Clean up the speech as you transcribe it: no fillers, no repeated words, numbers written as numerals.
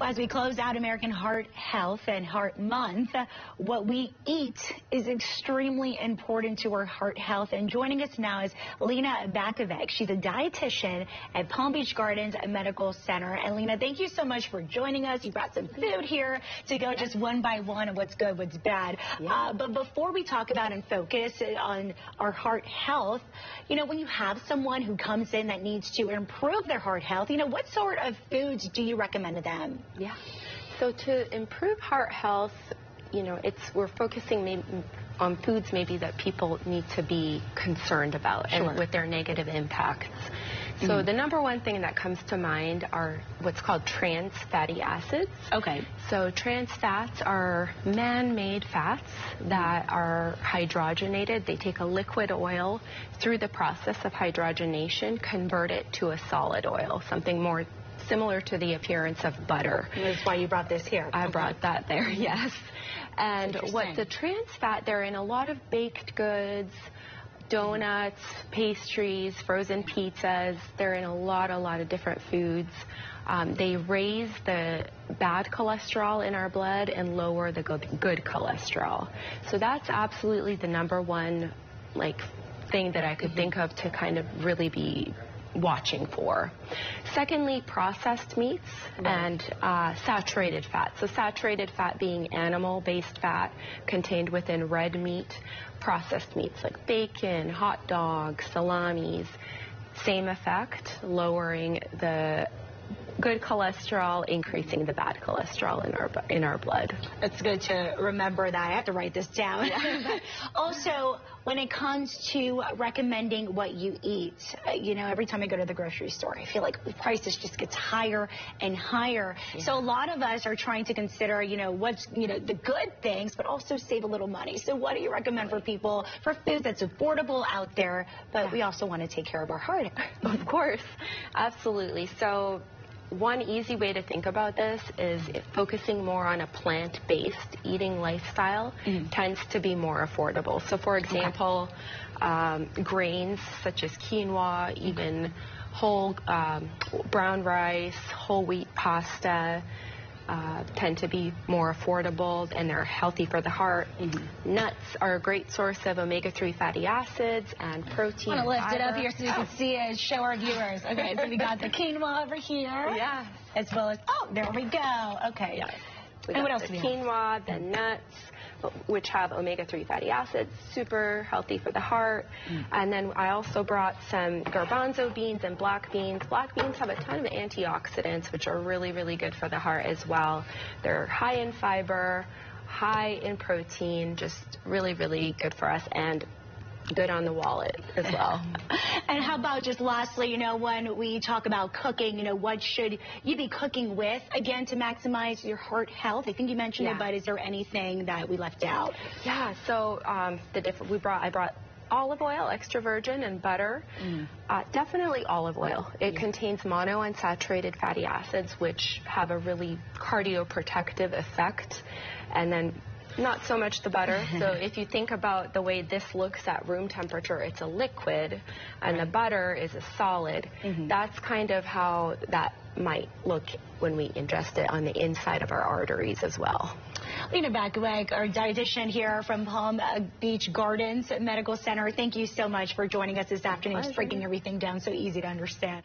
Well, as we close out American Heart Health and Heart Month, what we eat is extremely important to our heart health. And joining us now is Lena Bakovic. She's a dietitian at Palm Beach Gardens Medical Center. And Lena, thank you so much for joining us. You brought some food here to go just one by one of what's good, what's bad. But before we talk about and focus on our heart health, you know, when you have someone who comes in that needs to improve their heart health, you know, what sort of foods do you recommend to them? Yeah. So to improve heart health, you know, we're focusing maybe on foods maybe that people need to be concerned about and with their negative impacts. So the number one thing that comes to mind are what's called trans fatty acids. Okay. So trans fats are man-made fats that are hydrogenated. They take a liquid oil through the process of hydrogenation, convert it to a solid oil, something more similar to the appearance of butter. That's why you brought this here. I brought that there, yes. And what the trans fat, they're in a lot of baked goods, donuts, pastries, frozen pizzas. They're in a lot of different foods. They raise the bad cholesterol in our blood and lower the good cholesterol. So that's absolutely the number one thing that I could think of to kind of really be watching for. Secondly, processed meats and saturated fat. So saturated fat being animal-based fat contained within red meat. Processed meats like bacon, hot dogs, salamis, same effect, lowering the good cholesterol, increasing the bad cholesterol in our blood. It's good to remember that. I have to write this down. Yeah. Also, when it comes to recommending what you eat, you know, every time I go to the grocery store, I feel like the prices just gets higher and higher. Yeah. So a lot of us are trying to consider, you know, what's, you know, the good things, but also save a little money. So what do you recommend for people for food that's affordable out there, but we also want to take care of our heart? Of course, absolutely. So one easy way to think about this is focusing more on a plant-based eating lifestyle tends to be more affordable. So for example, grains such as quinoa, even whole brown rice, whole wheat pasta, tend to be more affordable, and they're healthy for the heart. Nuts are a great source of omega-3 fatty acids and protein. I want to lift it up here so you can see it, show our viewers. Okay, so we got the quinoa over here. Yeah. As well as, oh, there we go. Okay. Yes. And what else the quinoa, the nuts, which have omega-3 fatty acids, super healthy for the heart. And then I also brought some garbanzo beans and black beans. Black beans have a ton of antioxidants, which are really good for the heart as well. They're high in fiber, high in protein, just really good for us, and good on the wallet as well. And how about just lastly, you know, when we talk about cooking, you know, what should you be cooking with, again, to maximize your heart health? I think you mentioned it, but is there anything that we left out? Yeah, so I brought olive oil, extra virgin, and butter. Definitely olive oil. It contains monounsaturated fatty acids, which have a really cardioprotective effect. And then not so much the butter. So if you think about the way this looks at room temperature, it's a liquid, and the butter is a solid. That's kind of how that might look when we ingest it on the inside of our arteries as well. Lena Bakovic, our dietitian here from Palm Beach Gardens Medical Center. Thank you so much for joining us this afternoon, just breaking everything down so easy to understand.